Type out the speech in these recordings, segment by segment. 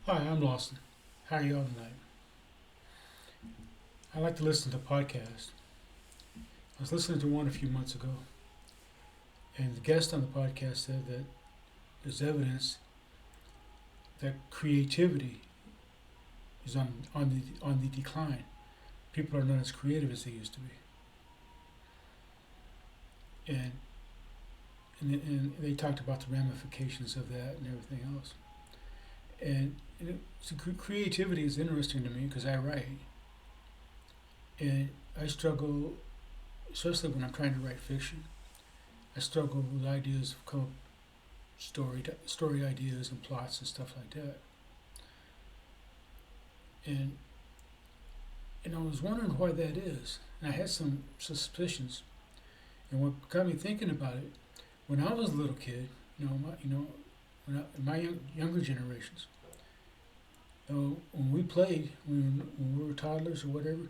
Hi, I'm Lawson. How are you all tonight? I like to listen to podcasts. I was listening to one a few months ago, and the guest on the podcast said that there's evidence that creativity is on the decline. People are not as creative as they used to be, and and they talked about the ramifications of that and everything else. So creativity is interesting to me because I write, and I struggle, especially when I'm trying to write fiction. I struggle with ideas, come up story ideas and plots and stuff like that. And I was wondering why that is. And I had some suspicions. And what got me thinking about it, when I was a little kid, in my younger generations, when we played, when we were toddlers or whatever,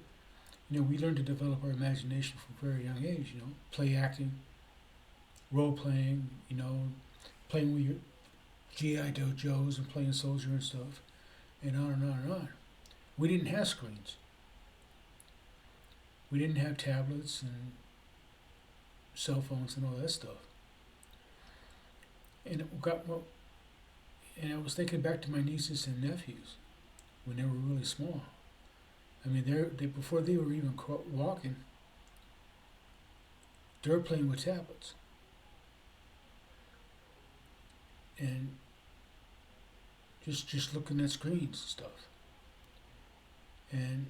we learned to develop our imagination from a very young age. Play acting, role playing, playing with your GI Joes and playing soldier and stuff, and on and on and on. We didn't have screens. We didn't have tablets and cell phones and all that stuff. And it got well, and I was thinking back to my nieces and nephews when they were really small. I mean, they before they were even walking, they were playing with tablets and just looking at screens and stuff. And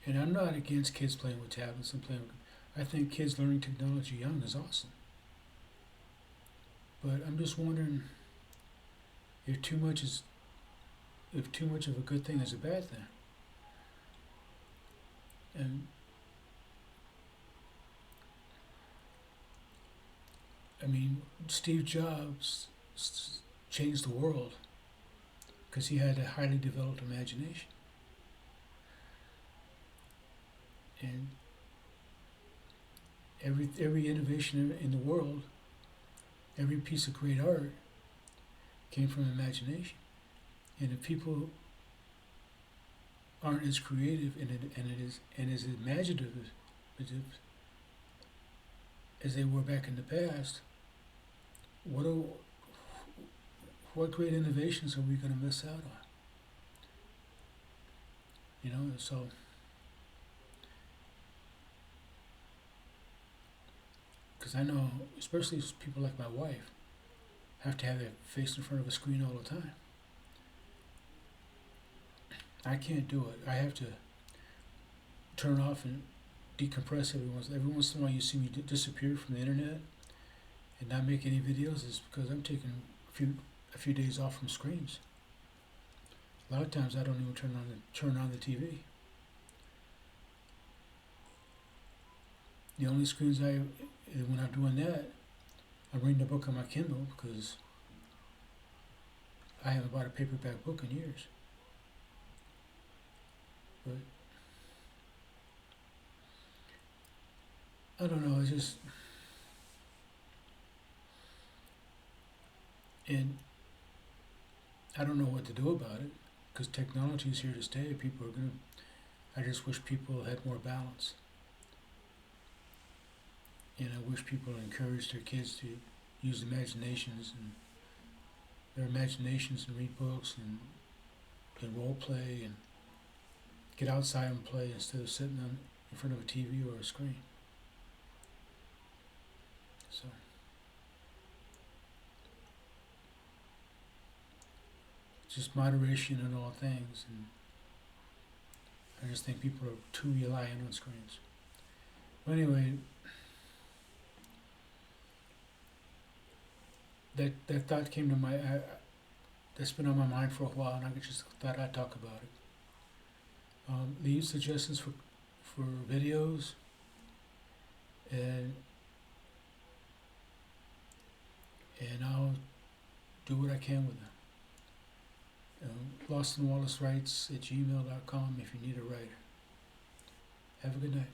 I'm not against kids playing with tablets and playing. I think kids learning technology young is awesome. But I'm just wondering if too much is if too much of a good thing is a bad thing. And I mean, Steve Jobs changed the world because he had a highly developed imagination. And every innovation in the world, every piece of great art came from imagination. And if people aren't as creative and as imaginative as they were back in the past, what are, what great innovations are we going to miss out on? So because I know, especially people like my wife, have to have their face in front of a screen all the time. I can't do it. I have to turn off and decompress every once in a while. You see me disappear from the internet and not make any videos is because I'm taking a few days off from screens. A lot of times I don't even turn on the TV. The only screens when I'm doing that, I'm reading a book on my Kindle because I haven't bought a paperback book in years. But I don't know. It's just and I don't know what to do about it because technology is here to stay. People are gonna. I just wish people had more balance, and I wish people encouraged their kids to use their imaginations and read books and role play and get outside and play instead of sitting in front of a TV or a screen. So just moderation in all things, and I just think people are too reliant on screens. But anyway, that thought came to that's been on my mind for a while, and I just thought I'd talk about it. Leave suggestions for videos, and I'll do what I can with them. Lawson Wallace writes at gmail.com if you need a writer. Have a good night.